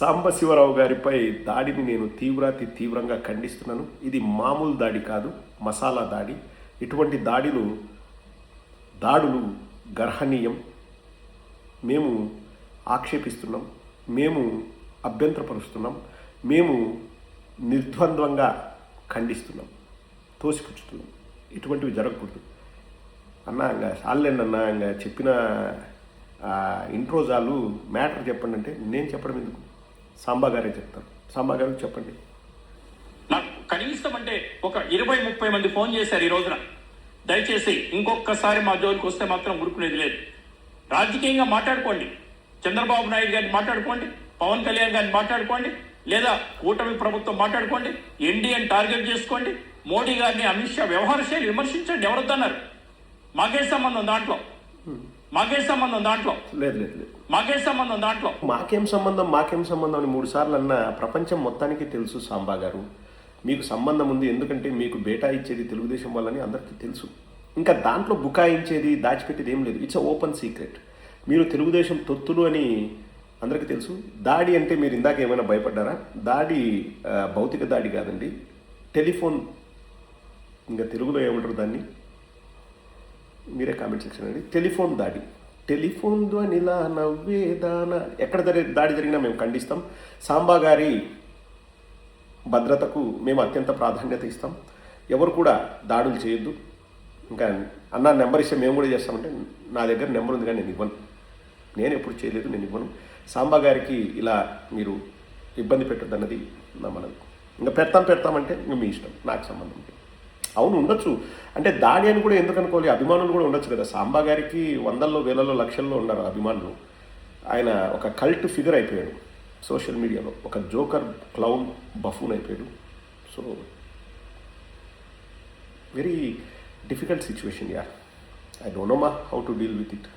సాంబశివరావు గారిపై దాడిని నేను తీవ్రంగా ఖండిస్తున్నాను. ఇది మామూలు దాడి కాదు, మసాలా దాడి. ఇటువంటి దాడులు గర్హనీయం. మేము ఆక్షేపిస్తున్నాం, మేము అభ్యంతరపరుస్తున్నాం, మేము నిర్ద్వంద్వంగా ఖండిస్తున్నాం, తోసిపుచ్చుతున్నాం. ఇటువంటివి జరగకూడదు అన్నా. చాలండి అన్నా, చెప్పిన ఇంట్రో చాలు, మ్యాటర్ చెప్పండి అంటే నేను చెప్పడం ఎందుకు? సాంబా గారే చెప్తాను. సాంబా గారికి చెప్పండి. నాకు కనీసం అంటే ఒక 20-30 మంది ఫోన్ చేశారు ఈ రోజున. దయచేసి ఇంకొకసారి మా జోలికి వస్తే మాత్రం ఊరుకునేది లేదు. రాజకీయంగా మాట్లాడుకోండి, చంద్రబాబు నాయుడు గారిని మాట్లాడుకోండి, పవన్ కళ్యాణ్ గారిని మాట్లాడుకోండి, లేదా కూటమి ప్రభుత్వం మాట్లాడుకోండి, ఎన్డీఏని టార్గెట్ చేసుకోండి, మోడీ గారిని, అమిత్ షా వ్యవహార శైలి విమర్శించండి. ఎవరొద్దన్నారు? మాకే సంబంధం దాంట్లో, మాకేం సంబంధం దాంట్లో? లేదు, మాకేం సంబంధం దాంట్లో? మాకేం సంబంధం అని 3 సార్లు అన్న ప్రపంచం మొత్తానికి తెలుసు సాంబా గారు. మీకు సంబంధం ఉంది, ఎందుకంటే మీకు బేటా ఇచ్చేది తెలుగుదేశం వాళ్ళని అందరికీ తెలుసు. ఇంకా దాంట్లో బుకాయించేది, దాచిపెట్టేది ఏం లేదు. It's open secret. మీరు తెలుగుదేశం తొత్తులు అని అందరికీ తెలుసు. దాడి అంటే మీరు ఇందాక ఏమైనా భయపడ్డారా? దాడి భౌతిక దాడి కాదండి, టెలిఫోన్. ఇంకా తెలుగులో ఏమంటారు దాన్ని? మీరే కామెంట్ సెక్షన్ అండి. టెలిఫోన్ దాడి. టెలిఫోన్ ధ్వనిలా నవ్వేదాన. ఎక్కడ దాడి జరిగినా మేము ఖండిస్తాం. సాంబా గారి భద్రతకు మేము అత్యంత ప్రాధాన్యత ఇస్తాం. ఎవరు కూడా దాడులు చేయొద్దు. ఇంకా అన్న నెంబర్ ఇస్తే మేము కూడా చేస్తామంటే, నా దగ్గర నెంబర్ ఉంది కానీ నేను ఇవ్వను. నేను ఎప్పుడు చేయలేదు, నేను ఇవ్వను. సాంబా గారికి ఇలా మీరు ఇబ్బంది పెట్టద్దు అన్నది నా మనది. ఇంకా పెడతామంటే ఇంకా మీ ఇష్టం, నాకు సంబంధం లేదు. అవును, ఉండొచ్చు. అంటే దాడి అని కూడా ఎందుకు అనుకోవాలి? అభిమానులు కూడా ఉండొచ్చు కదా. సాంబా గారికి 100ల్లో, 1000ల్లో, లక్షల్లో ఉన్నారు అభిమానులు. ఆయన ఒక కల్ట్ ఫిగర్ అయిపోయాడు సోషల్ మీడియాలో. ఒక జోకర్, క్లౌన్, బఫూన్ అయిపోయాడు. సో వెరీ డిఫికల్ట్ సిచ్యువేషన్ యార్. I don't know how to deal with it.